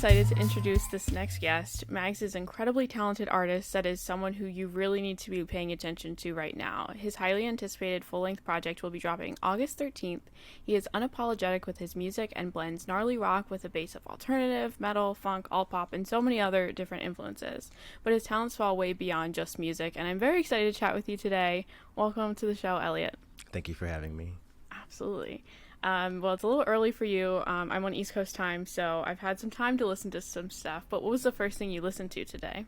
excited to introduce this next guest. Mags is an incredibly talented artist that is someone who you really need to be paying attention to right now. His highly anticipated full-length project will be dropping August 13th. He is unapologetic with his music and blends gnarly rock with a base of alternative, metal, funk, alt-pop, and so many other different influences. But his talents fall way beyond just music, and I'm very excited to chat with you today. Welcome to the show, Elliot. Thank you for having me. Absolutely. Well, it's a little early for you. I'm on East Coast time, so I've had some time to listen to some stuff. But what was the first thing you listened to today?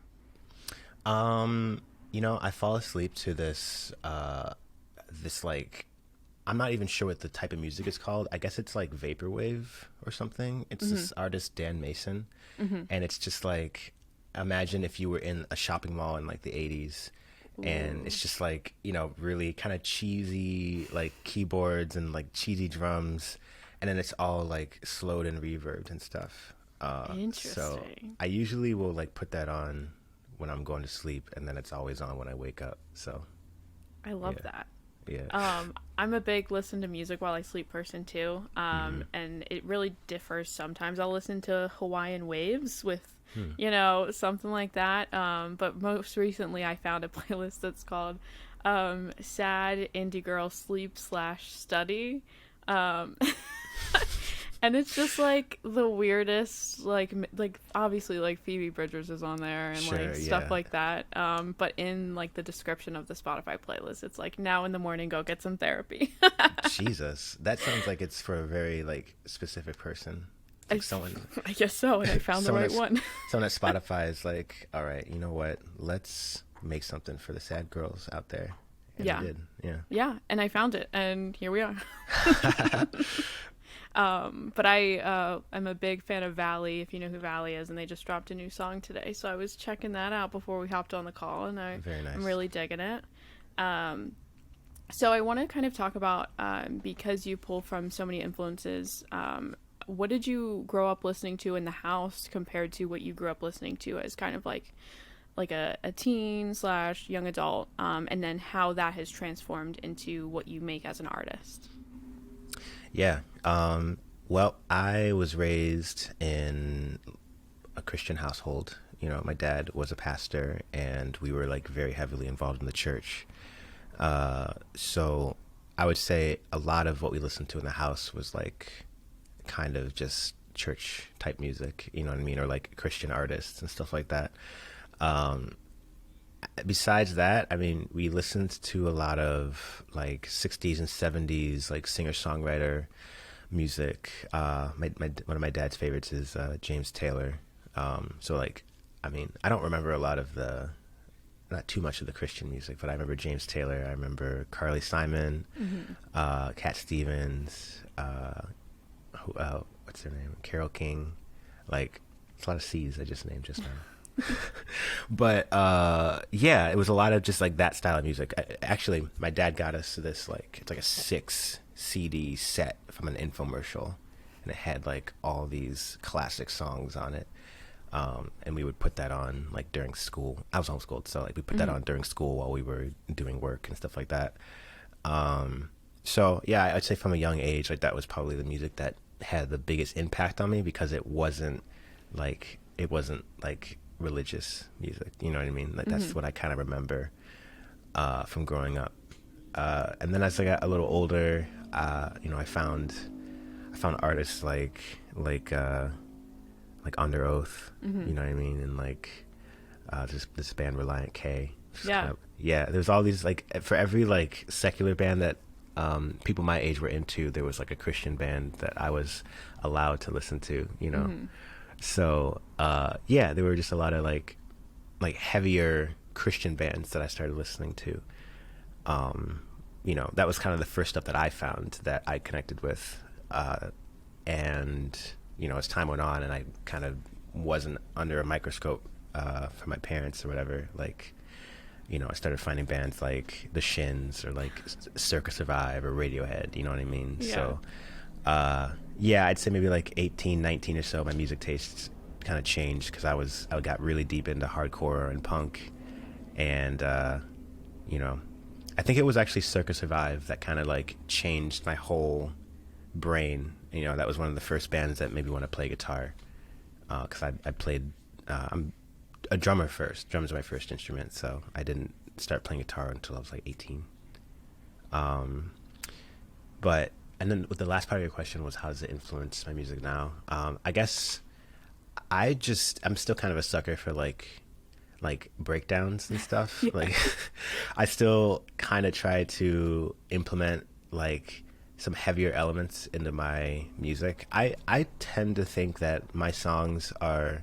I fall asleep to this, I'm not even sure what the type of music is called. I guess it's like vaporwave or something. It's this artist, Dan Mason. And it's just like, imagine if you were in a shopping mall in like the 80s. And it's just like, really kind of cheesy, like keyboards and like cheesy drums. And then it's all like slowed and reverbed and stuff. Interesting. So I usually will like put that on when I'm going to sleep, and then it's always on when I wake up. So I love that. Yeah. I'm a big listen to music while I sleep person too. And it really differs. Sometimes I'll listen to Hawaiian Waves with something like that. But most recently I found a playlist that's called Sad Indie Girl Sleep/Study. And it's just like the weirdest, like obviously like Phoebe Bridgers is on there and stuff like that. But in like the description of the Spotify playlist, it's like, now in the morning, go get some therapy. Jesus, that sounds like it's for a very like specific person. Like I guess so, and I found the right one. Someone at Spotify is like, all right, you know what? Let's make something for the sad girls out there. And yeah. They did. Yeah, and I found it, and here we are. But I'm a big fan of Valley, if you know who Valley is, and they just dropped a new song today. So I was checking that out before we hopped on the call, and Very nice. I'm really digging it. So I want to kind of talk about, because you pull from so many influences, what did you grow up listening to in the house compared to what you grew up listening to as kind of like a teen/young adult, and then how that has transformed into what you make as an artist? Yeah. Well, I was raised in a Christian household. My dad was a pastor, and we were like very heavily involved in the church. So I would say a lot of what we listened to in the house was like kind of just church type music, you know what I mean? Or like Christian artists and stuff like that. Besides that, I mean, we listened to a lot of like 60s and 70s, like singer-songwriter music. One of my dad's favorites is James Taylor. So like, I mean, I don't remember not too much of the Christian music, but I remember James Taylor. I remember Carly Simon, Cat Stevens, what's her name? Carole King. Like, it's a lot of C's I just named just now. But yeah, it was a lot of just like that style of music. Actually, my dad got us this, like, it's like a 6 CD set from an infomercial, and it had like all these classic songs on it. And we would put that on like during school. I was homeschooled, so like we put that on during school while we were doing work and stuff like that. So yeah, I'd say from a young age, like that was probably the music that had the biggest impact on me, because it wasn't like religious music, you know what I mean? Like that's what I kind of remember from growing up. And then as I got a little older, I found artists like Under Oath, you know what I mean? And like this band Reliant K. There's all these, like, for every like secular band that people my age were into, there was like a Christian band that I was allowed to listen to, So there were just a lot of like heavier Christian bands that I started listening to. That was kind of the first stuff that I found that I connected with. And as time went on and I kind of wasn't under a microscope from my parents or whatever, like, I started finding bands like The Shins or like Circa Survive or Radiohead, you know what I mean? Yeah. So I'd say maybe like 18, 19 or so, my music tastes kind of changed, because I got really deep into hardcore and punk, and I think it was actually Circa Survive that kind of like changed my whole brain. That was one of the first bands that made me want to play guitar. because I played. I'm a drummer first. Drums are my first instrument, so I didn't start playing guitar until I was like 18. Um, but and then the last part of your question was how does it influence my music now? I guess I'm still kind of a sucker for like breakdowns and stuff. Yeah. Like I still kind of try to implement like some heavier elements into my music. I tend to think that my songs are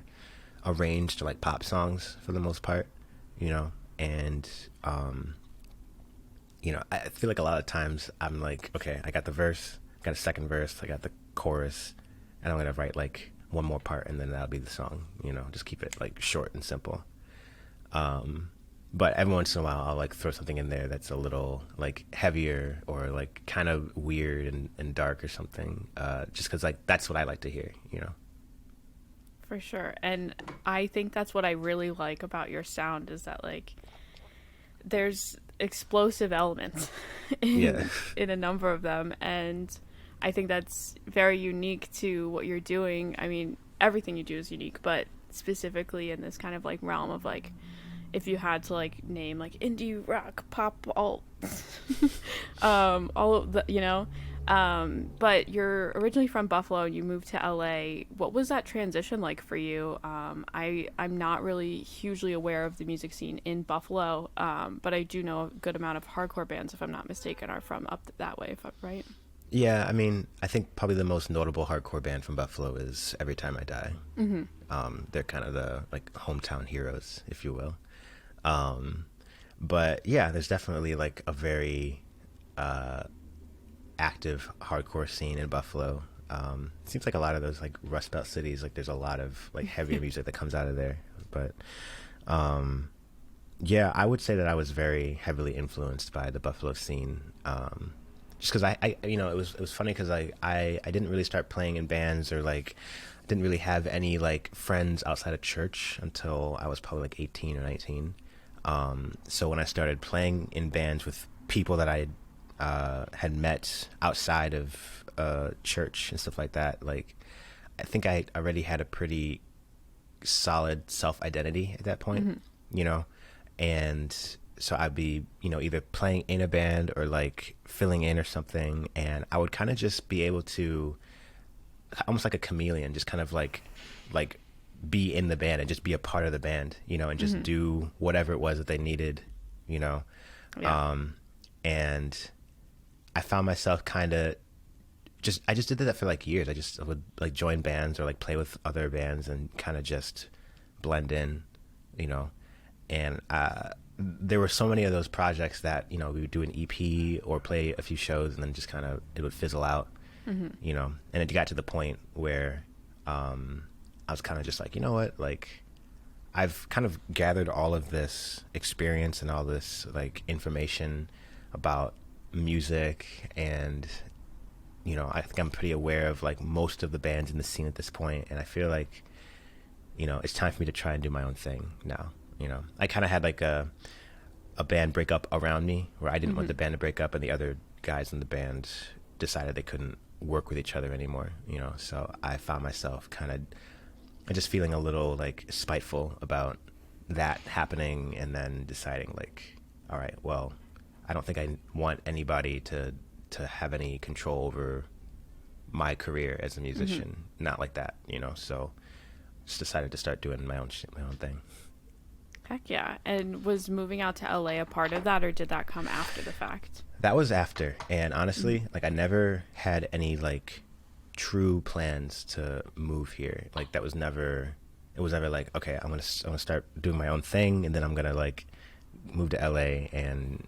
arranged like pop songs for the most part, you know, and I feel like a lot of times I'm like, okay, I got the verse, got a second verse, I got the chorus, and I'm gonna write like one more part, and then that'll be the song. Just keep it like short and simple. Um, but every once in a while, I'll like throw something in there that's a little like heavier or like kind of weird and dark or something. Just because like that's what I like to hear. For sure. And I think that's what I really like about your sound is that like there's explosive elements Yeah. in a number of them, and I think that's very unique to what you're doing. I mean, everything you do is unique, but specifically in this kind of like realm of like if you had to like name like indie rock pop alt all of the but you're originally from Buffalo and you moved to LA. What was that transition like for you? I'm not really hugely aware of the music scene in Buffalo, but I do know a good amount of hardcore bands, if I'm not mistaken, are from up that way, if I'm right. Yeah, I mean, I think probably the most notable hardcore band from Buffalo is Every Time I Die. Mm-hmm. They're kind of the like hometown heroes, if you will. Um, but yeah, there's definitely like a very active hardcore scene in Buffalo. It seems like a lot of those like Rust Belt cities, like there's a lot of like heavier music that comes out of there. But yeah, I would say that I was very heavily influenced by the Buffalo scene. Just because it was funny because I didn't really start playing in bands or like didn't really have any like friends outside of church until I was probably like 18 or 19. So when I started playing in bands with people that I had met outside of church and stuff like that, like I think I already had a pretty solid self-identity at that point, and so I'd be, either playing in a band or like filling in or something, and I would kind of just be able to, almost like a chameleon, just kind of like be in the band and just be a part of the band, and just do whatever it was that they needed, you know. Yeah. And I found myself kind of I just did that for like years. I would like join bands or like play with other bands and kind of just blend in, you know. And there were so many of those projects that, we would do an EP or play a few shows and then just kind of it would fizzle out, and it got to the point where I was kind of just like, you know what, like I've kind of gathered all of this experience and all this like information about music, and I think I'm pretty aware of like most of the bands in the scene at this point, and I feel like it's time for me to try and do my own thing now. I kind of had like a band break up around me where I didn't want the band to break up, and the other guys in the band decided they couldn't work with each other anymore, so I found myself kind of just feeling a little like spiteful about that happening, and then deciding like, all right, well, I don't think I want anybody to have any control over my career as a musician. Not like that, so just decided to start doing my own thing. Heck yeah. And was moving out to LA a part of that, or did that come after the fact? That was after, and honestly, like I never had any like true plans to move here. Like it was never like, okay, I'm gonna start doing my own thing, and then I'm gonna like move to LA, and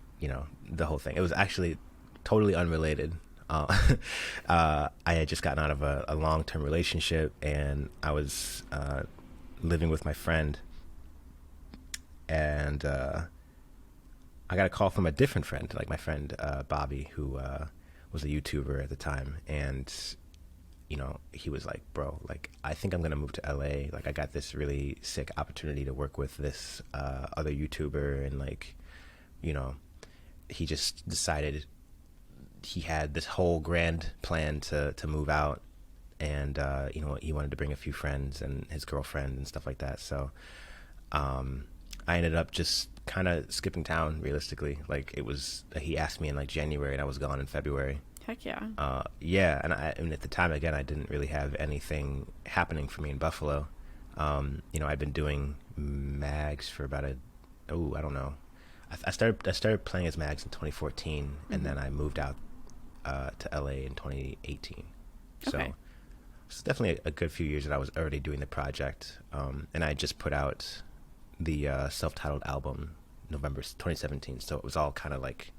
the whole thing. It was actually totally unrelated. I had just gotten out of a long-term relationship, and I was living with my friend, and I got a call from a different friend, like my friend Bobby, who was a YouTuber at the time, and he was like, bro, like I think I'm gonna move to LA. Like I got this really sick opportunity to work with this other YouTuber, and like he just decided he had this whole grand plan to move out and he wanted to bring a few friends and his girlfriend and stuff like that. So I ended up just kind of skipping town. Realistically, like he asked me in like January, and I was gone in February. Heck yeah. Yeah, and at the time, again, I didn't really have anything happening for me in Buffalo. I'd been doing M.A.G.S for about I don't know. I started playing as M.A.G.S in 2014, and then I moved out to LA in 2018. So Okay. it's definitely a good few years that I was already doing the project, and I just put out the self-titled album November 2017. So it was all kind of like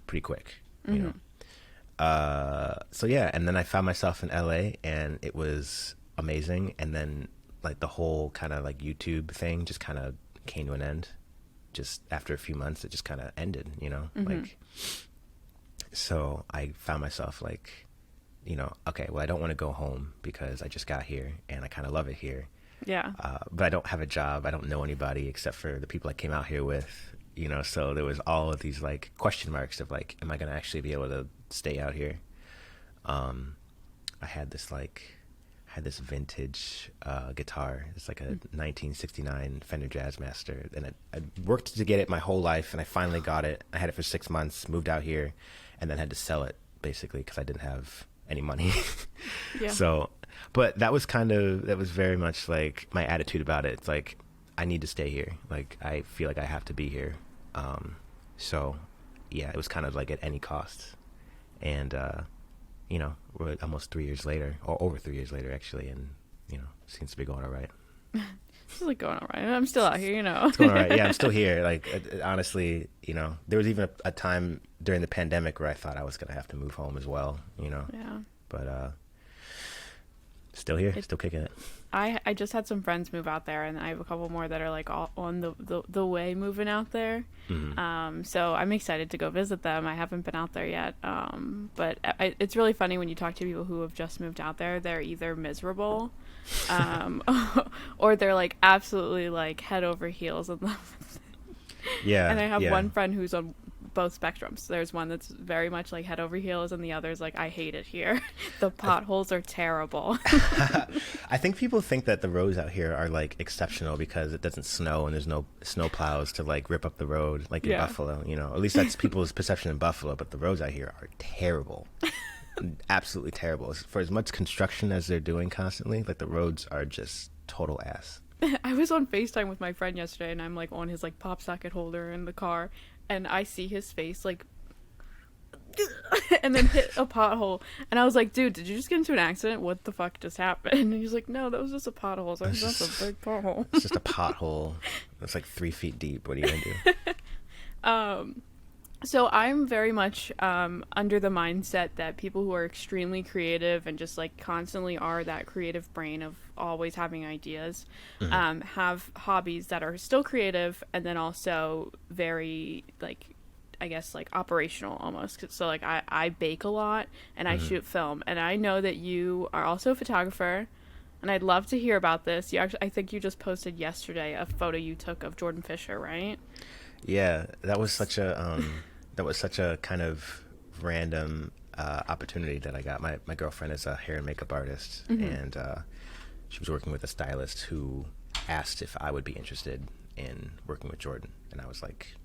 pretty quick, you know. So yeah, and then I found myself in LA, and it was amazing. And then like the whole kind of like YouTube thing just kind of came to an end. Just after a few months, it just kind of ended, like. So I found myself like, okay, well, I don't want to go home because I just got here and I kind of love it here. Yeah. But I don't have a job. I don't know anybody except for the people I came out here with, so there was all of these like question marks of like, am I going to actually be able to stay out here? I had this vintage guitar. It's like a 1969 Fender Jazzmaster, and I worked to get it my whole life, and I finally got it. I had it for 6 months, moved out here, and then had to sell it basically because I didn't have any money. Yeah. So, but that was very much like my attitude about it. It's like, I need to stay here. Like, I feel like I have to be here. So yeah, it was kind of like at any cost. And, we're almost 3 years later, or over 3 years later, actually, and, seems to be going all right. It's like going all right. I'm still out here, It's going all right. Yeah, I'm still here. Like, honestly, there was even a time during the pandemic where I thought I was going to have to move home as well, Yeah. But still here, still kicking it. I just had some friends move out there, and I have a couple more that are like all on the way moving out there. So I'm excited to go visit them. I haven't been out there yet. But it's really funny when you talk to people who have just moved out there. They're either miserable, or they're like absolutely like head over heels in love. Yeah. And I have one friend who's on both spectrums. There's one that's very much like head over heels, and the other's like, I hate it here. The potholes are terrible. I think people think that the roads out here are like exceptional because it doesn't snow and there's no snow plows to like rip up the road like in Buffalo. At least that's people's perception in Buffalo. But the roads out here are terrible, absolutely terrible. For as much construction as they're doing constantly, like the roads are just total ass. I was on FaceTime with my friend yesterday, and I'm like on his like pop socket holder in the car, and I see his face like and then hit a pothole, and I was like, dude, did you just get into an accident? What the fuck just happened? And he's like, no, that was just a pothole. So that's a big pothole. It's just a pothole. It's like 3 feet deep. What are you gonna do? So I'm very much under the mindset that people who are extremely creative and just like constantly are that creative brain of always having ideas, have hobbies that are still creative and then also very like, I guess like operational almost. So like I bake a lot and I shoot film, and I know that you are also a photographer, and I'd love to hear about this. I think you just posted yesterday a photo you took of Jordan Fisher, right? Yeah, that was such a kind of random opportunity that I got. My girlfriend is a hair and makeup artist, and she was working with a stylist who asked if I would be interested in working with Jordan, and I was like,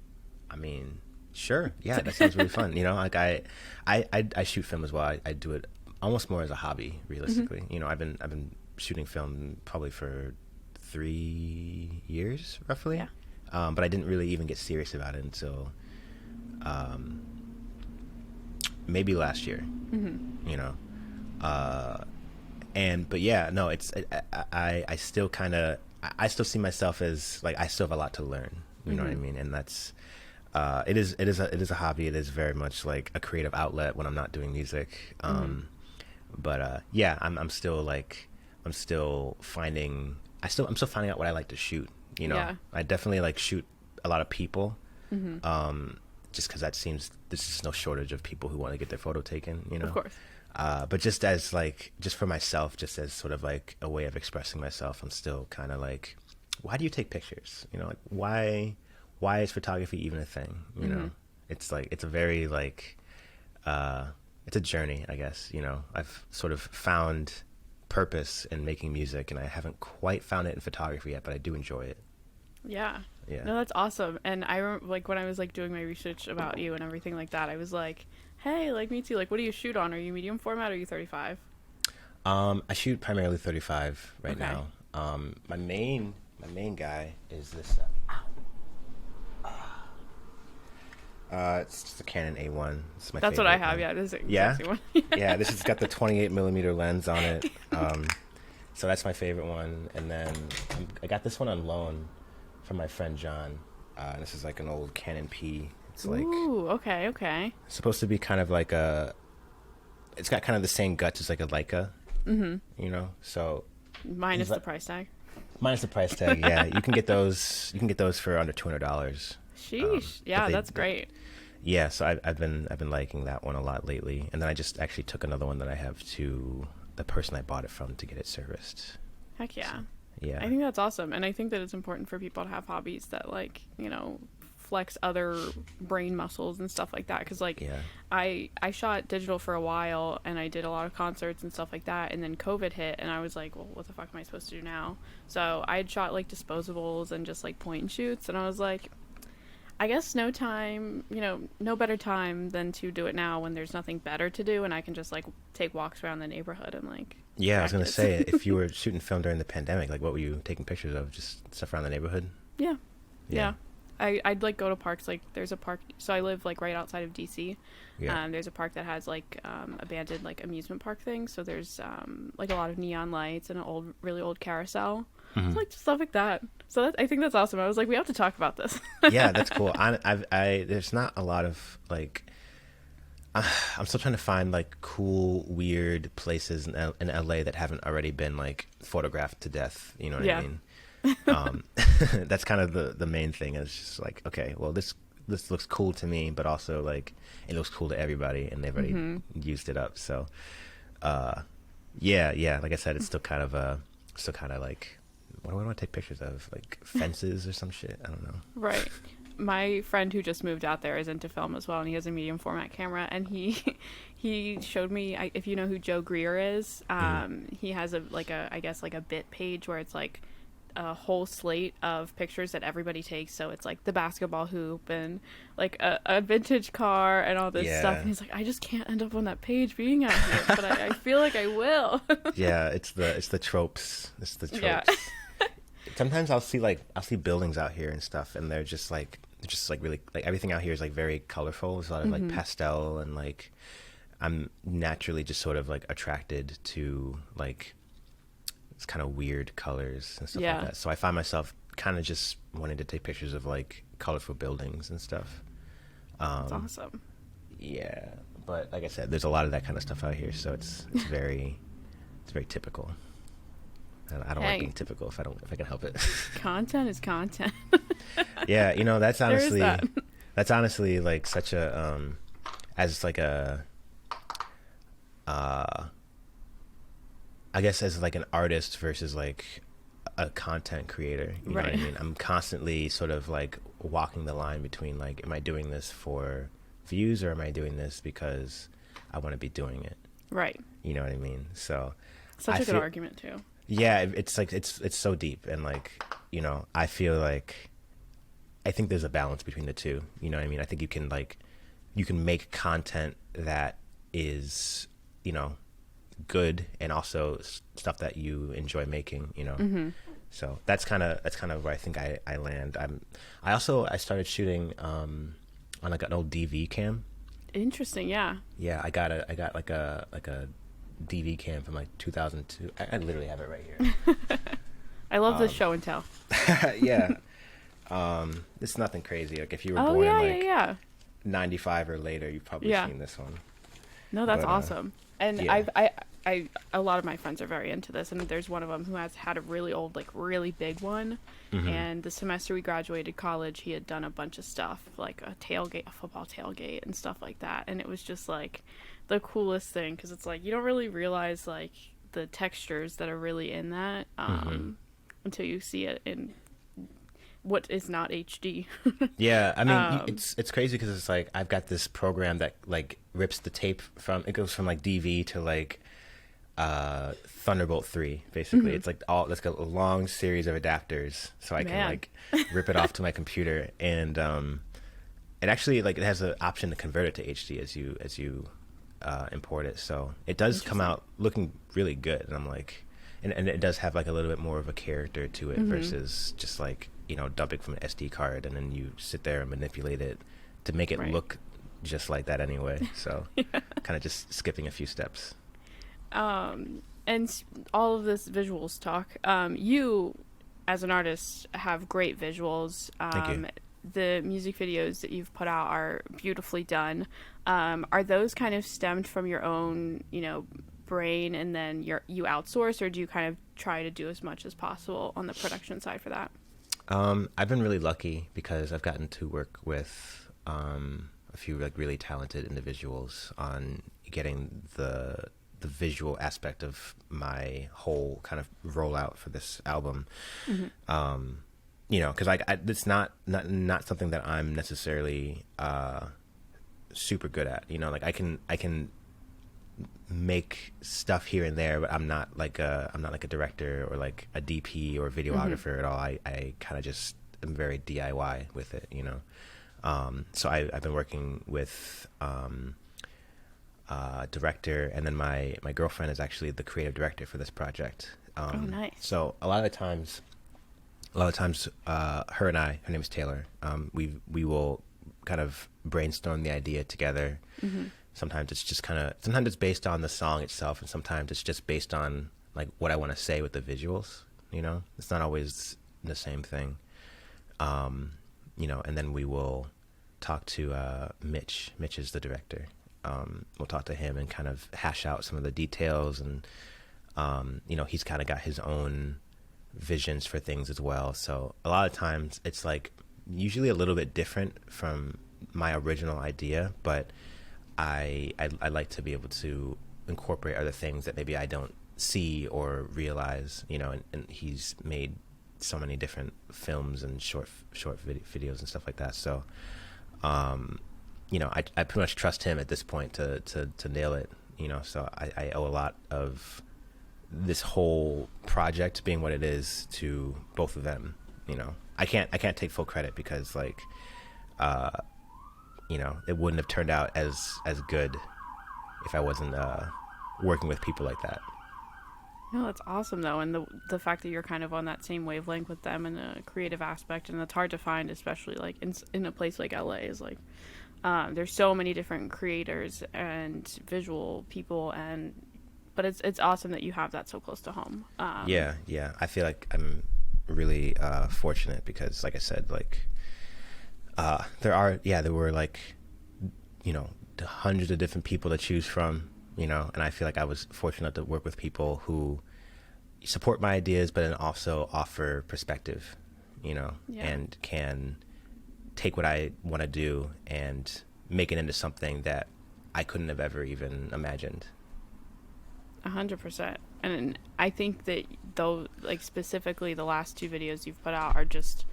I mean, sure, yeah, that sounds really fun. Like I shoot film as well. I do it almost more as a hobby, realistically. I've been shooting film probably for 3 years, roughly. Yeah. But I didn't really even get serious about it until maybe last year. But yeah, no, I still I still see myself as like, I still have a lot to learn. You know what I mean? And that's it is a hobby. It is very much like a creative outlet when I'm not doing music. But yeah, I'm still finding out what I like to shoot. Yeah. I definitely like shoot a lot of people, just because there's just no shortage of people who want to get their photo taken, Of course. But just for myself, just as sort of like a way of expressing myself, I'm still kind of like, why do you take pictures? Like why is photography even a thing? It's like, it's a very like, it's a journey, I guess. You know, I've sort of found purpose in making music, and I haven't quite found it in photography yet, but I do enjoy it. Yeah. Yeah. No, that's awesome. And I remember, like, when I was like doing my research about you and everything like that, I was like, hey, like, me too. Like, what do you shoot on? Are you medium format or are you 35? I shoot primarily 35 right Okay. now. My main guy is this. It's just a Canon A1. It's my That's what I favorite have. one. Yeah, this is the Yeah, exact same one. yeah. This has got the 28 millimeter lens on it. So that's my favorite one. And then I got this one on loan from my friend John. This is like an old Canon P. It's like Ooh, okay, okay. supposed to be kind of like a. It's got kind of the same guts as like a Leica. You know, so Minus he's the like price tag. minus the price tag. Yeah, you can get those. You can get those for under $200. Sheesh. But Yeah, that's great. yeah, so I've been liking that one a lot lately, and then I just actually took another one that I have to the person I bought it from to get it serviced. Heck yeah. Yeah, I think that's awesome. And I think that it's important for people to have hobbies that, like, you know, flex other brain muscles and stuff like that. Because, like, yeah, I shot digital for a while and I did a lot of concerts and stuff like that. And then COVID hit and I was like, well, what the fuck am I supposed to do now? So I had shot, like, disposables and just, like, point and shoots. And I was like, I guess no time, you know, no better time than to do it now when there's nothing better to do and I can just, like, take walks around the neighborhood and, like, yeah. I was gonna practice. say, if you were shooting film during the pandemic, like, what were you taking pictures of? Just stuff around the neighborhood? Yeah. Yeah, Yeah. I'd like go to parks. Like, there's a park, so I live like right outside of DC. yeah. There's a park that has like abandoned like amusement park things. So there's like a lot of neon lights and an old, really old carousel. Mhm. So, like, stuff like that. So I think that's awesome. I was like, we have to talk about this. Yeah, that's cool. There's not a lot of like. I'm still trying to find like cool, weird places in LA that haven't already been like photographed to death. You know what Yeah. I mean? That's kind of the main thing. It's just like, okay, well, this looks cool to me, but also like it looks cool to everybody, and they've already used it up. So, yeah. Like I said, it's still kind of like, what do I want to take pictures of? Like fences or some shit? I don't know. Right. My friend who just moved out there is into film as well, and he has a medium format camera. And he showed me, if you know who Joe Greer is, he has I guess like a bit page where it's like a whole slate of pictures that everybody takes. So it's like the basketball hoop and like a vintage car and all this stuff. Yeah. And he's like, I just can't end up on that page being out here, but I feel like I will. Yeah, it's the tropes. It's the tropes. Yeah. Sometimes I'll see buildings out here and stuff, and they're just like really like everything out here is like very colorful. There's a lot of like pastel, and like I'm naturally just sort of like attracted to like it's kind of weird colors and stuff Yeah. like that. So I find myself kind of just wanting to take pictures of like colorful buildings and stuff. That's awesome. Yeah, but like I said, there's a lot of that kind of stuff out here, so it's very typical. And I don't like Hey. being typical if I can help it. Content is content. Yeah, you know, that's There is honestly that. that's honestly like such a as like a I guess as like an artist versus like a content creator, you know what I Right. mean? I'm constantly sort of like walking the line between like, am I doing this for views or am I doing this because I want to be doing it? Right. You know what I mean? So Such I a good feel- argument too. yeah, it's like it's so deep, and like, you know, I feel like I think there's a balance between the two. You know what I mean? I think you can make content that is, you know, good, and also stuff that you enjoy making, you know. So that's kind of where I think I land. I started shooting on like an old DV cam. Interesting. Yeah. Yeah, I got like a DV cam from like 2002. I literally have it right here. I love this show and tell. Yeah. It's nothing crazy. Like if you were Oh born yeah, like yeah. 95 or later, you've probably Yeah. seen this one. No, that's But, awesome. And yeah. I a lot of my friends are very into this, and there's one of them who has had a really old, like really big one. And the semester we graduated college, he had done a bunch of stuff, like a tailgate, a football tailgate, and stuff like that. And it was just like the coolest thing, because it's like you don't really realize like the textures that are really in that until you see it in what is not HD. Yeah, I mean, it's crazy because it's like I've got this program that like rips the tape from, it goes from like DV to like Thunderbolt 3 basically. It's like all, let's go a long series of adapters so I can like rip it off to my computer, and it actually like it has an option to convert it to HD as you import it, so it does come out looking really good, and I'm like, and it does have like a little bit more of a character to it versus just like, you know, dumping from an SD card and then you sit there and manipulate it to make it look just like that anyway. So kind of just skipping a few steps. And all of this visuals talk, you as an artist have great visuals. Thank you. The music videos that you've put out are beautifully done. Are those kind of stemmed from your own, you know, brain, and then you outsource, or do you kind of try to do as much as possible on the production side for that? I've been really lucky because I've gotten to work with a few like really talented individuals on getting the visual aspect of my whole kind of rollout for this album. You know, because it's not something that I'm necessarily super good at. You know, like I can make stuff here and there, but I'm not like a director or like a DP or videographer at all. I kind of just am very DIY with it, you know. So I've been working with director, and then my girlfriend is actually the creative director for this project. Oh, nice. So a lot of times her and I, her name is Taylor, we will kind of brainstorm the idea together. Sometimes it's based on the song itself, and sometimes it's just based on like what I want to say with the visuals, you know. It's not always the same thing. You know, and then we will talk to Mitch is the director. We'll talk to him and kind of hash out some of the details, and you know, he's kind of got his own visions for things as well. So a lot of times it's like usually a little bit different from my original idea, but I like to be able to incorporate other things that maybe I don't see or realize, you know, and he's made so many different films and short videos and stuff like that. So, you know, I pretty much trust him at this point to nail it, you know, so I owe a lot of this whole project being what it is to both of them. You know, I can't take full credit because like, you know, it wouldn't have turned out as good if I wasn't working with people like that. No, that's awesome though, and the fact that you're kind of on that same wavelength with them in a creative aspect, and it's hard to find, especially like in a place like LA, is like there's so many different creators and visual people, but it's awesome that you have that so close to home. Yeah, I feel like I'm really fortunate because, like I said, like there were like, you know, hundreds of different people to choose from, you know, and I feel like I was fortunate to work with people who support my ideas, but then also offer perspective, you know, and can take what I want to do and make it into something that I couldn't have ever even imagined. 100%. And I think that though, like specifically the last two videos you've put out are just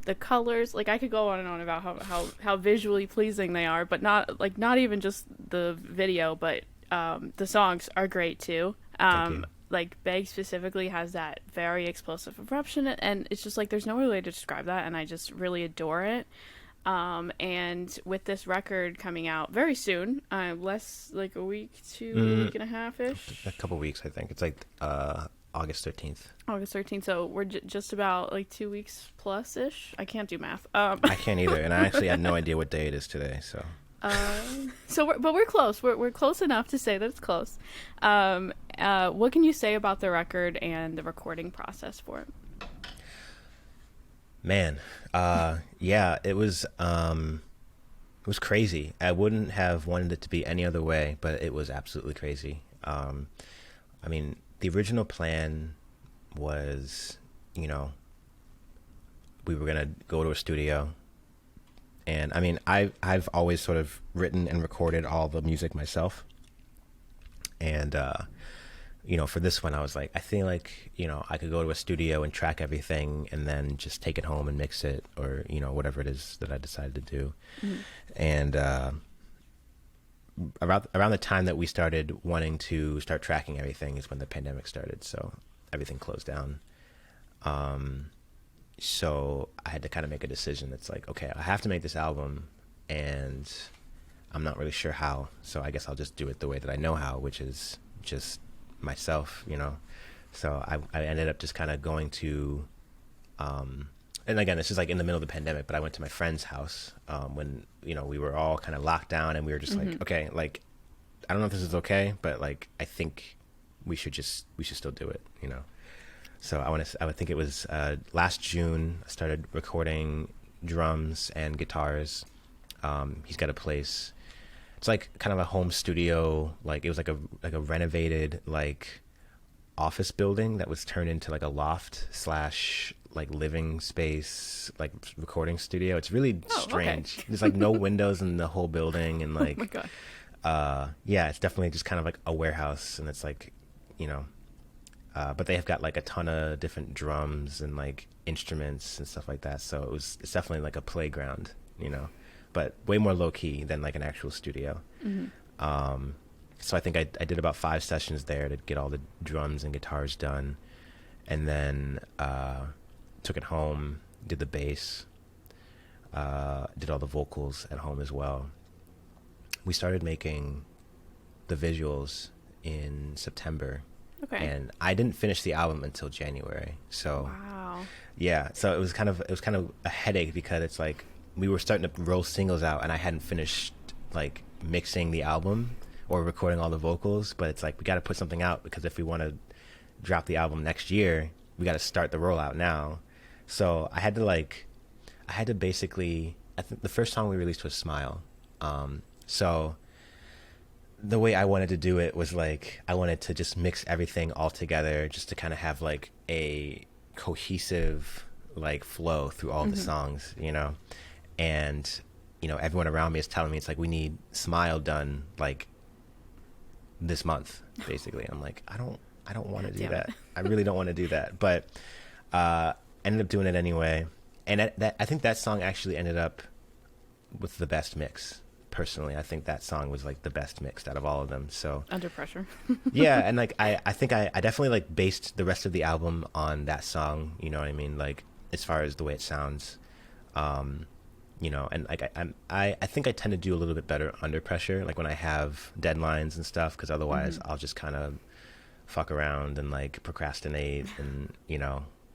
the colors. Like I could go on and on about how visually pleasing they are, but not even just the video, but the songs are great too. Like M.A.G.S specifically has that very explosive eruption, and it's just like there's no way to describe that, and I just really adore it. And with this record coming out very soon, less like a week week and a half ish, a couple weeks, I think it's like August 13th. August 13th. So we're just about like 2 weeks plus ish. I can't do math. I can't either, and I actually had no idea what day it is today. So. But we're close. We're close enough to say that it's close. What can you say about the record and the recording process for it? Man, yeah, it was crazy. I wouldn't have wanted it to be any other way, but it was absolutely crazy. I mean, the original plan was, you know, we were gonna go to a studio. And I mean, I've always sort of written and recorded all the music myself. And for this one, I was like, I feel like, I could go to a studio and track everything and then just take it home and mix it, or, whatever it is that I decided to do. Mm-hmm. And around the time that we started wanting to start tracking everything is when the pandemic started. So everything closed down. So I had to kind of make a decision. It's like, okay, I have to make this album, and I'm not really sure how. So I guess I'll just do it the way that I know how, which is just myself, So I ended up just kind of going to, and again, this is like in the middle of the pandemic, but I went to my friend's house when, we were all kind of locked down, and we were just like, okay, like, I don't know if this is okay, but like, I think we should still do it, So I would think it was last June I started recording drums and guitars. He's got a place. It's like kind of a home studio. Like it was like a renovated like office building that was turned into like a loft / like living space, like recording studio. It's really strange. Okay. There's like no windows in the whole building, and like, oh my God. Yeah, it's definitely just kind of like a warehouse, and it's like, but they have got like a ton of different drums and like instruments and stuff like that. So it's definitely like a playground, but way more low key than like an actual studio. Mm-hmm. So I think I did about 5 sessions there to get all the drums and guitars done, and then took it home, did the bass, did all the vocals at home as well. We started making the visuals in September. Okay. And I didn't finish the album until January. So wow. Yeah, so it was kind of a headache, because it's like we were starting to roll singles out, and I hadn't finished like mixing the album or recording all the vocals, but it's like we got to put something out, because if we want to drop the album next year, we got to start the rollout now. So I had to basically, I think the first song we released was Smile. So the way I wanted to do it was like, I wanted to just mix everything all together, just to kind of have like a cohesive like flow through all the songs, and everyone around me is telling me, it's like, we need Smile done like this month, basically. I'm like, I don't want to do that. I really don't want to do that, but ended up doing it anyway. And I think that song actually ended up with the best mix. Personally, I think that song was like the best mixed out of all of them. So Under Pressure. Yeah, and like I think I definitely like based the rest of the album on that song, you know what I mean, like as far as the way it sounds, and like I think I tend to do a little bit better under pressure, like when I have deadlines and stuff, because otherwise I'll just kind of fuck around and like procrastinate and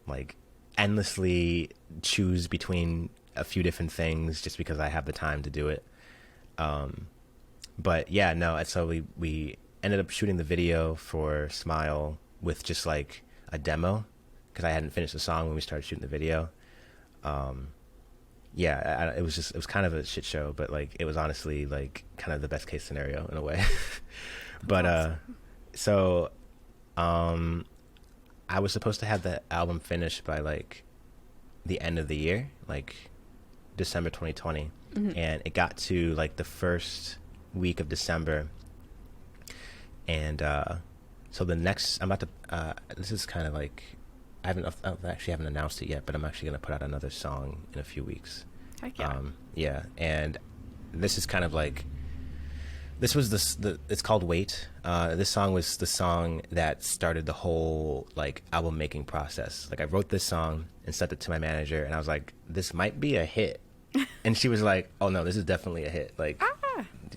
like endlessly choose between a few different things just because I have the time to do it. But yeah, no, so we ended up shooting the video for Smile with just like a demo, because I hadn't finished the song when we started shooting the video. Yeah, it was kind of a shit show, but like it was honestly like kind of the best case scenario in a way. But so I was supposed to have the album finished by like the end of the year, like December 2020. And it got to like the first week of December, and so the next, I'm about to this is kind of like, I actually haven't announced it yet, but I'm actually going to put out another song in a few weeks. Heck yeah. Yeah, and this is kind of like, this was it's called Wait. This song was the song that started the whole like album making process. Like I wrote this song and sent it to my manager, and I was like, this might be a hit. And she was like, oh no, this is definitely a hit. Like,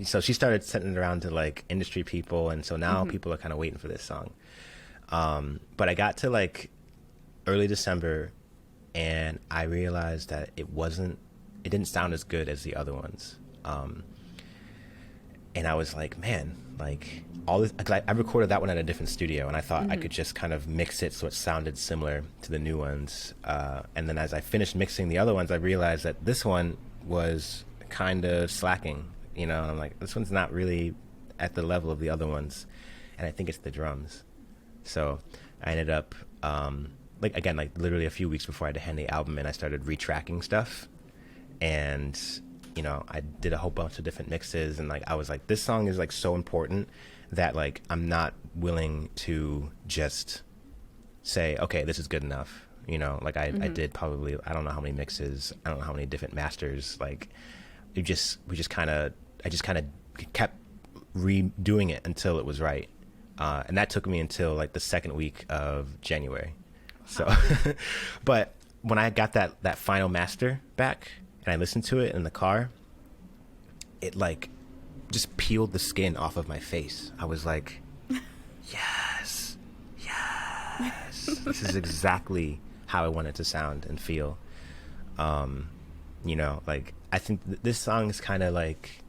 so she started sending it around to like industry people, and so now people are kind of waiting for this song. But I got to like early December, and I realized that it didn't sound as good as the other ones. And I was like, man, like all this, cause I recorded that one at a different studio, and I thought I could just kind of mix it so it sounded similar to the new ones. And then as I finished mixing the other ones, I realized that this one was kind of slacking, and I'm like, this one's not really at the level of the other ones. And I think it's the drums. So I ended up, like, again, like literally a few weeks before I had to hand the album in, I started retracking stuff. And I did a whole bunch of different mixes, and like I was like, this song is like so important that like I'm not willing to just say, okay, this is good enough. You know, like I did probably, I don't know how many mixes, I don't know how many different masters. Like I just kind of kept redoing it until it was right. And that took me until like the second week of January. So, but when I got that final master back and I listened to it in the car, it like just peeled the skin off of my face. I was like, yes, this is exactly how I want it to sound and feel. You know, like I think this song is kind of like,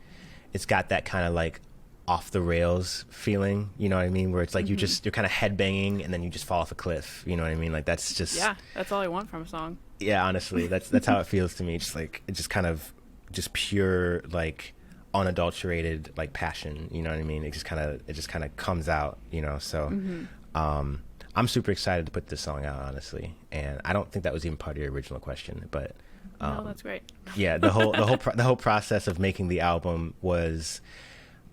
it's got that kind of like off the rails feeling, you know what I mean? Where it's like you're kind of headbanging and then you just fall off a cliff, you know what I mean? Like that's just, yeah, that's all I want from a song. Yeah, honestly, that's how it feels to me. Just like, it's just kind of just pure, like unadulterated, like passion, you know what I mean? It just kind of comes out, you know? So, I'm super excited to put this song out, honestly. And I don't think that was even part of your original question, but, no, that's great. Yeah, the whole process of making the album was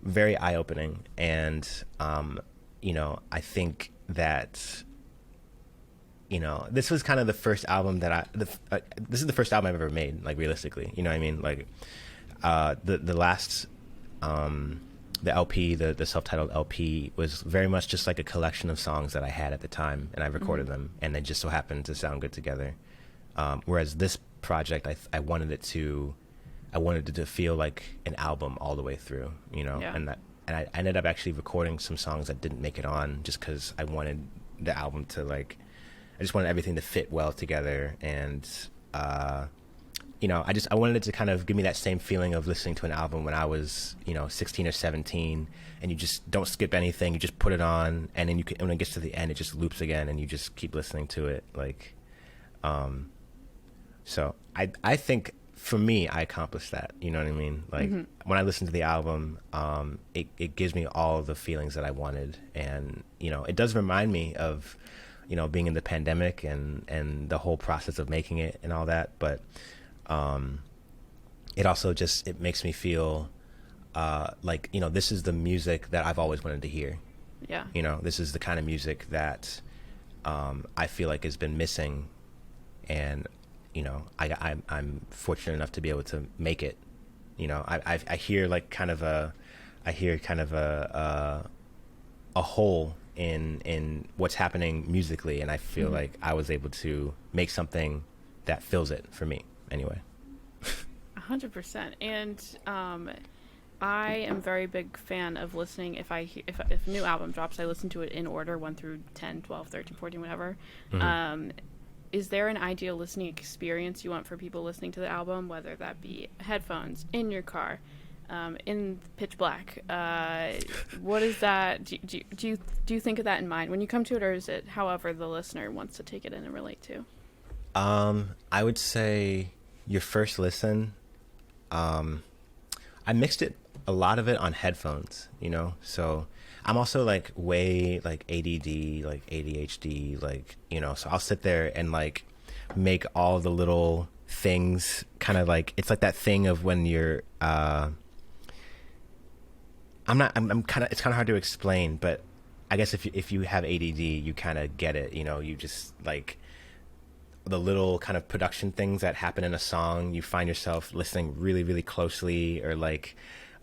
very eye-opening. And, you know, I think that, you know, this was kind of the first album that this is the first album I've ever made, like realistically, you know what I mean? Like, the last, the LP, the self-titled LP was very much just like a collection of songs that I had at the time, and I recorded them, and they just so happened to sound good together. Whereas this project, I wanted it to feel like an album all the way through, you know, and I ended up actually recording some songs that didn't make it on just because I wanted the album to like, I just wanted everything to fit well together, and you know, I wanted it to kind of give me that same feeling of listening to an album when I was, you know, 16 or 17, and you just don't skip anything, you just put it on, and then when it gets to the end, it just loops again, and you just keep listening to it, like, so I think for me, I accomplished that, you know what I mean? Like, when I listen to the album, it gives me all the feelings that I wanted, and, you know, it does remind me of, you know, being in the pandemic and the whole process of making it and all that, but it also just, it makes me feel like, you know, this is the music that I've always wanted to hear. Yeah. You know, this is the kind of music that I feel like has been missing, and, you know, I'm fortunate enough to be able to make it. You know, I hear like kind of a hole in what's happening musically, and I feel like I was able to make something that fills it for me anyway. 100%. And I am a very big fan of listening. If a new album drops, I listen to it in order, 1 through 10, 12, 13, 14, whatever. Is there an ideal listening experience you want for people listening to the album, whether that be headphones, in your car, in pitch black? What is that? Do you think of that in mind when you come to it, or is it however the listener wants to take it in and relate to? I would say your first listen, I mixed it, a lot of it on headphones, you know, so I'm also like way like ADD, like ADHD, like, you know, so I'll sit there and like make all the little things kind of like, it's like that thing of when you're, I'm kind of, it's kind of hard to explain, but I guess if you have ADD, you kind of get it, you know, you just like the little kind of production things that happen in a song, you find yourself listening really, really closely, or like,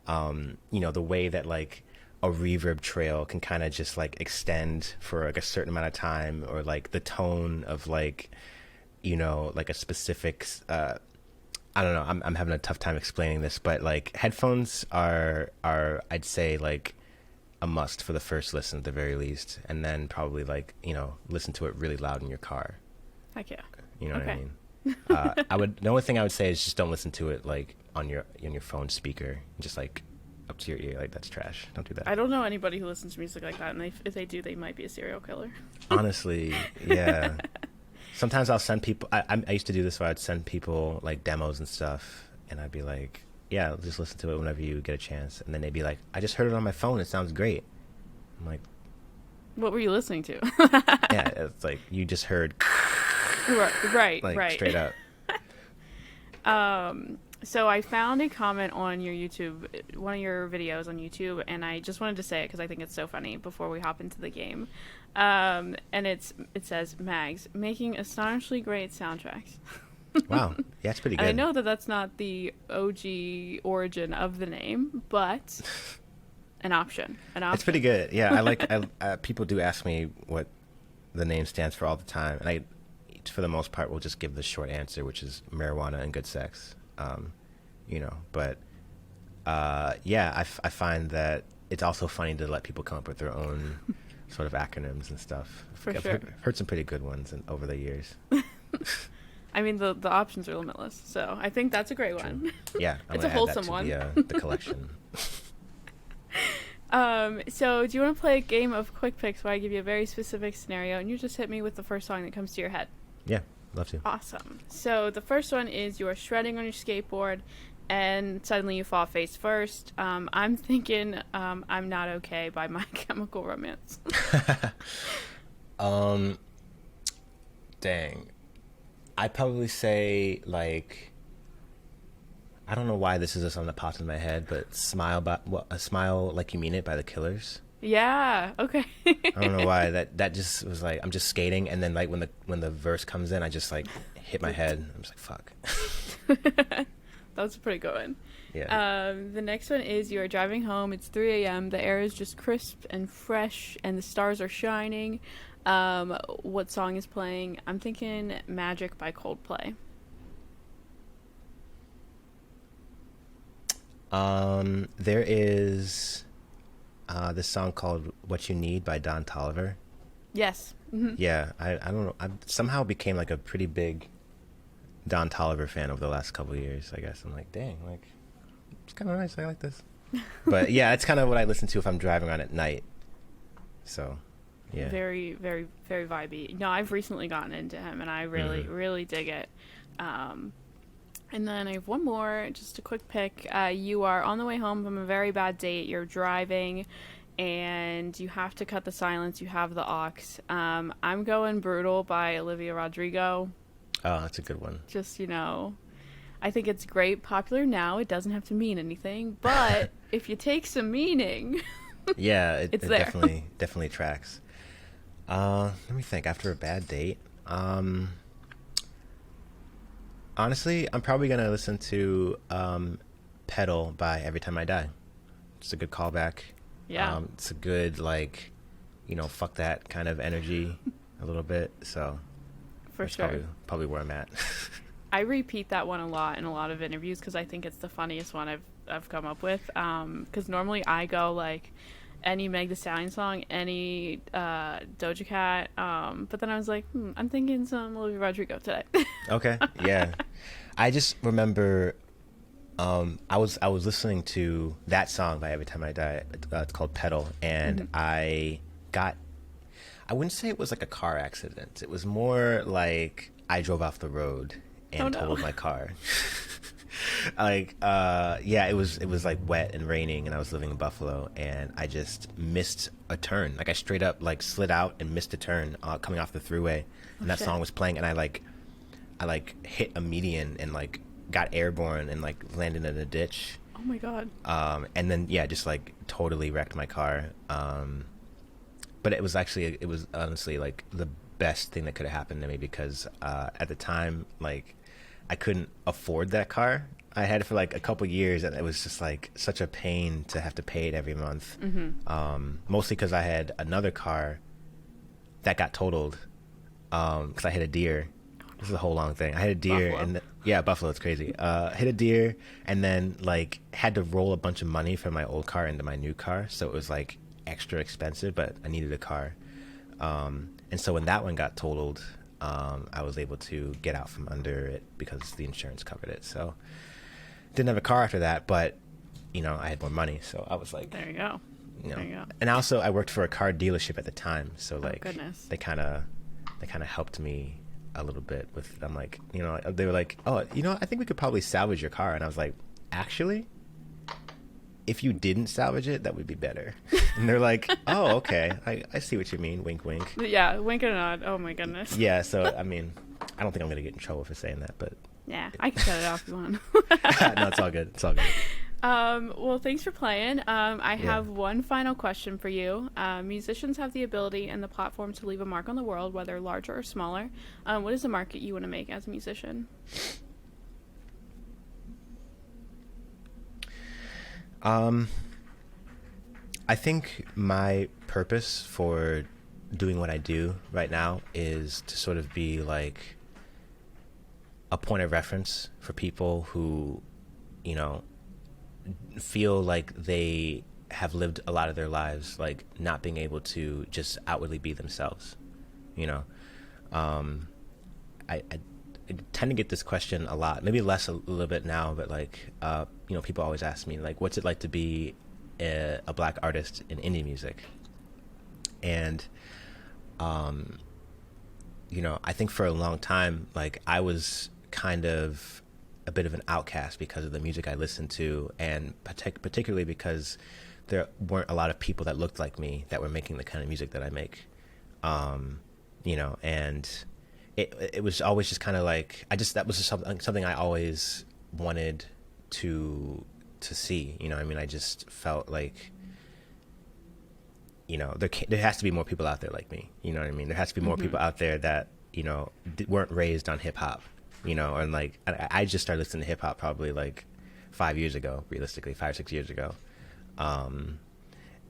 you know, the way that like a reverb trail can kind of just like extend for like a certain amount of time, or like the tone of like, you know, like a specific, I don't know, I'm having a tough time explaining this, but like headphones are I'd say like a must for the first listen at the very least, and then probably like, you know, listen to it really loud in your car. Heck yeah. You know what I mean? The only thing I would say is just don't listen to it like on your phone speaker, just like up to your ear. Like, that's trash. Don't do that. I don't know anybody who listens to music like that, and if they do, they might be a serial killer. Honestly, yeah. Sometimes I'll send people, I used to do this where I'd send people like demos and stuff, and I'd be like, yeah, just listen to it whenever you get a chance. And then they'd be like, I just heard it on my phone, it sounds great. I'm like, what were you listening to? Yeah, it's like you just heard right like right straight up. So I found a comment on your YouTube, one of your videos on YouTube, and I just wanted to say it because I think it's so funny before we hop into the game. And it says, Mags, making astonishingly great soundtracks. Wow, yeah, it's pretty And I good. know that that's not the OG origin of the name, but an option. An It's pretty option. good. Yeah, people do ask me what the name stands for all the time, and I, for the most part, will just give the short answer, which is marijuana and good sex. But yeah, I find that it's also funny to let people come up with their own sort of acronyms and stuff. For I've sure. heard some pretty good ones over the years. I mean, the options are limitless, so I think that's a great True. one. Yeah, I'm It's a gonna add that wholesome to one. the collection. So do you want to play a game of quick picks where I give you a very specific scenario and you just hit me with the first song that comes to your head? Yeah, love to. Awesome. So the first one is you are shredding on your skateboard and suddenly you fall face first. I'm thinking I'm Not Okay by My Chemical Romance. Dang. I'd probably say, like, I don't know why this is just on the pops in my head, but Smile Like You Mean It by the Killers. Yeah, okay. I don't know why that just was like, I'm just skating, and then like when the verse comes in, I just like hit my head. I'm just like, fuck. That's a pretty good one. Yeah. The next one is you are driving home. It's 3 a.m. The air is just crisp and fresh, and the stars are shining. What song is playing? I'm thinking Magic by Coldplay. There is this song called "What You Need" by Don Toliver. Yes. Hmm. Yeah, I don't know. I somehow became like a pretty big Don Toliver fan over the last couple of years. I guess I'm like, dang, like it's kind of nice. I like this. But yeah, it's kind of what I listen to if I'm driving around at night. So, yeah. Very, very, very vibey. No, I've recently gotten into him, and I really, really dig it. And then I have one more, just a quick pick. You are on the way home from a very bad date. You're driving, and you have to cut the silence. You have the aux. I'm going Brutal by Olivia Rodrigo. Oh, that's a good one. Just, I think it's great, popular now. It doesn't have to mean anything, but if you take some meaning, Yeah, it's it there. definitely tracks. Let me think. After a bad date, honestly, I'm probably gonna listen to "Pedal" by Every Time I Die. It's a good callback. Yeah. It's a good fuck that kind of energy, a little bit. So For that's sure. probably where I'm at. I repeat that one a lot in a lot of interviews because I think it's the funniest one I've come up with. Because normally I go like any Meg Thee Stallion song, any Doja Cat. But then I was like, I'm thinking some Olivia Rodrigo today. Okay, yeah. I just remember I was listening to that song by Every Time I Die. It's called "Pedal," and I wouldn't say it was like a car accident. It was more like I drove off the road and Oh, no. totaled my car. Yeah, it was like wet and raining, and I was living in Buffalo, and I just missed a turn. Like I straight up like slid out and missed a turn coming off the thruway, and that shit. song was playing, and I hit a median and like got airborne and like landed in a ditch. Oh my god. And then yeah, just like totally wrecked my car. But it was honestly like the best thing that could have happened to me because at the time, like, I couldn't afford that car. I had it for like a couple years, and it was just like such a pain to have to pay it every month. Mostly because I had another car that got totaled because I hit a deer. This is a whole long thing. I hit a deer Buffalo. yeah, Buffalo, it's crazy. Hit a deer and then like had to roll a bunch of money from my old car into my new car, so it was like extra expensive, but I needed a car. And so when that one got totaled, I was able to get out from under it because the insurance covered it. So didn't have a car after that, but I had more money, so I was like, There you go. There you go. And also I worked for a car dealership at the time, so like goodness. they kind of helped me a little bit with. I'm like, they were like, oh, I think we could probably salvage your car, and I was like, actually, if you didn't salvage it, that would be better. And they're like, oh, okay, I see what you mean, wink wink. Yeah, wink and a nod. Oh my goodness. Yeah, so I mean, I don't think I'm gonna get in trouble for saying that, but Yeah, I can cut it off if you want. No, it's all good. It's all good. Well, thanks for playing. I have one final question for you. Musicians have the ability and the platform to leave a mark on the world, whether larger or smaller. What is the mark that you want to make as a musician? I think my purpose for doing what I do right now is to sort of be like a point of reference for people who, you know, feel like they have lived a lot of their lives like not being able to just outwardly be themselves, you know. I tend to get this question a lot, maybe less a little bit now, but like you know, people always ask me like, what's it like to be a black artist in indie music? And you know, I think for a long time, like I was kind of a bit of an outcast because of the music I listened to, and particularly because there weren't a lot of people that looked like me that were making the kind of music that I make. You know, and it was always just kind of like, that was just something I always wanted to see, you know. I mean, I just felt like, you know, there has to be more people out there like me, you know what I mean? There has to be more people out there that, you know, weren't raised on hip hop, you know. And like I just started listening to hip hop probably like 5 years ago, realistically 5 or 6 years ago.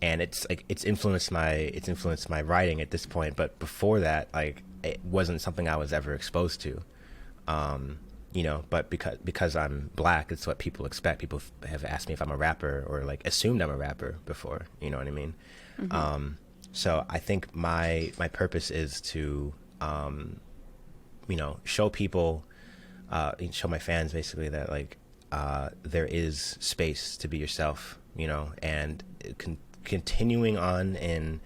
And it's like it's influenced my writing at this point, but before that, like it wasn't something I was ever exposed to. You know, but because I'm black, it's what people expect. People have asked me if I'm a rapper, or like assumed I'm a rapper before, you know what I mean? So I think my purpose is to you know, show people, show my fans basically that like there is space to be yourself, you know, and continuing on and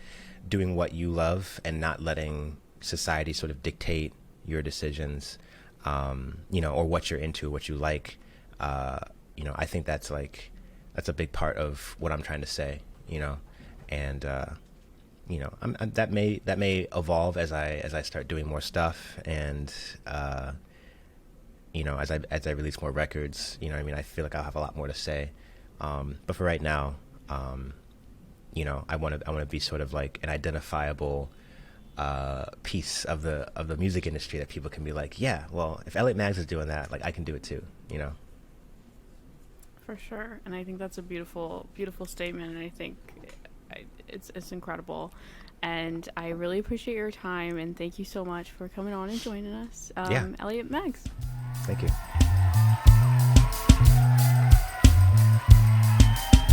doing what you love and not letting society sort of dictate your decisions, you know, or what you're into, what you like. You know, I think that's a big part of what I'm trying to say, you know. And you know, that may evolve as I start doing more stuff, and you know, as I release more records, you know what I mean, I feel like I'll have a lot more to say. But for right now, you know, I want to be sort of like an identifiable piece of the music industry that people can be like, yeah, well, if M.A.G.S is doing that, like I can do it too, you know. For sure. And I think that's a beautiful statement, and I think it's incredible. And I really appreciate your time, and thank you so much for coming on and joining us. Yeah. Elliot M.A.G.S. Thank you.